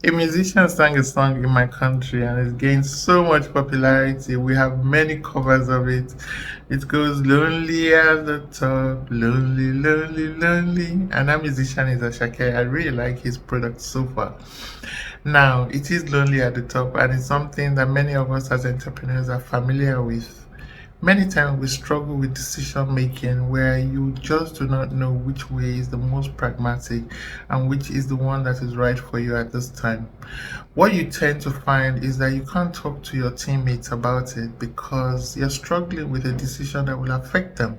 A musician sang a song in my country and it gained so much popularity. We have many covers of it. It goes lonely at the top, lonely, lonely, lonely. And that musician is Ashake. I really like his product so far. Now, it is lonely at the top, and it's something that many of us as entrepreneurs are familiar with. Many times we struggle with decision making where you just do not know which way is the most pragmatic and which is the one that is right for you at this time. What you tend to find is that you can't talk to your teammates about it because you're struggling with a decision that will affect them.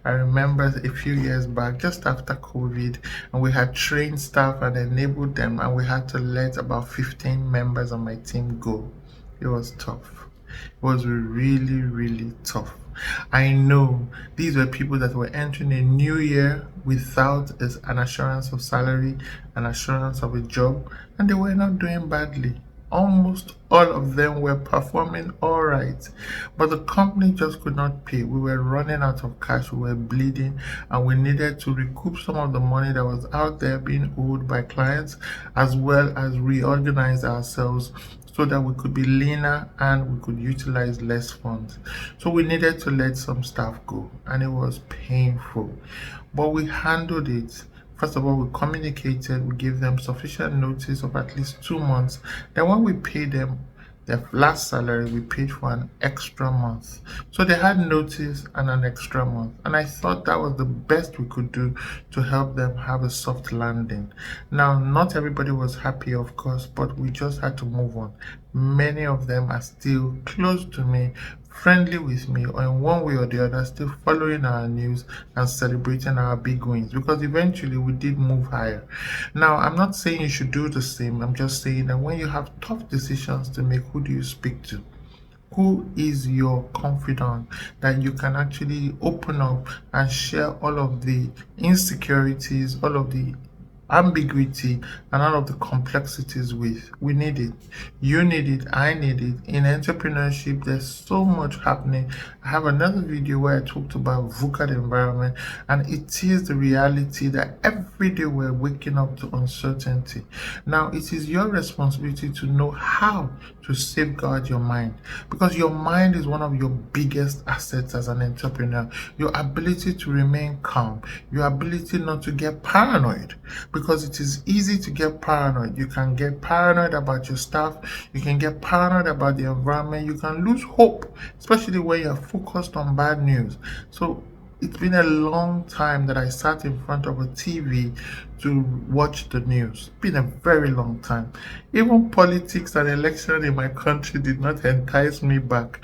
I remember a few years back, just after COVID, and we had trained staff and enabled them, and we had to let about 15 members of my team go. It was tough. It was really, really tough. I know these were people that were entering a new year without an assurance of salary, an assurance of a job, and they were not doing badly. Almost all of them were performing all right, but the company just could not pay. We were running out of cash, we were bleeding, and we needed to recoup some of the money that was out there being owed by clients, as well as reorganize ourselves so that we could be leaner and we could utilize less funds. So we needed to let some staff go, and it was painful, but we handled it. First of all, we communicated, we gave them sufficient notice of at least 2 months. Then when we paid them their last salary, we paid for an extra month. So they had notice and an extra month. And I thought that was the best we could do to help them have a soft landing. Now, not everybody was happy, of course, but we just had to move on. Many of them are still close to me, friendly with me, or in one way or the other still following our news and celebrating our big wins, because eventually we did move higher. Now, I'm not saying you should do the same. I'm just saying that when you have tough decisions to make, who do you speak to? Who is your confidant that you can actually open up and share all of the insecurities, all of the ambiguity, and all of the complexities with? We need it. You need it. I need it. In entrepreneurship, there's so much happening. I have another video where I talked about VUCA environment, and it is the reality that every day we're waking up to uncertainty. Now, it is your responsibility to know how to safeguard your mind, because your mind is one of your biggest assets as an entrepreneur. Your ability to remain calm, your ability not to get paranoid, because it is easy to get paranoid. You can get paranoid about your staff, you can get paranoid about the environment, you can lose hope, especially when you're focused on bad news. So it's been a long time that I sat in front of a TV to watch the news. It's been a very long time. Even politics and election in my country did not entice me back.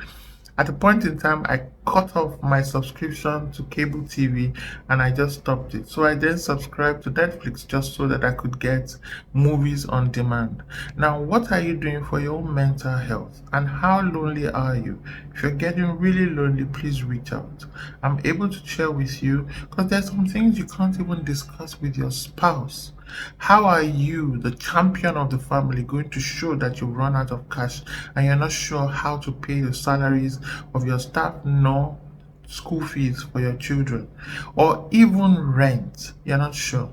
At a point in time, I cut off my subscription to cable TV and I just stopped it. So I then subscribed to Netflix just so that I could get movies on demand. Now, what are you doing for your own mental health? And how lonely are you? If you're getting really lonely, please reach out. I'm able to share with you because there's some things you can't even discuss with your spouse. How are you, the champion of the family, going to show that you've run out of cash and you're not sure how to pay the salaries of your staff nor school fees for your children, or even rent? You're not sure.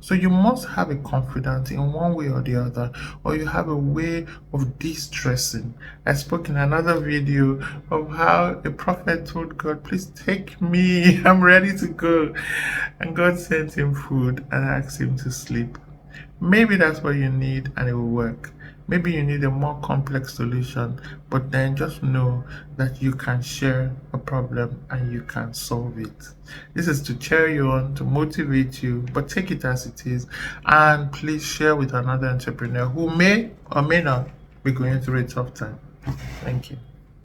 So you must have a confidence in one way or the other, or you have a way of de-stressing. I spoke in another video of how a prophet told God, please take me, I'm ready to go. And God sent him food and asked him to sleep. Maybe that's what you need and it will work. Maybe you need a more complex solution, but then just know that you can share a problem and you can solve it. This is to cheer you on, to motivate you, but take it as it is. And please share with another entrepreneur who may or may not be going through a tough time. Thank you.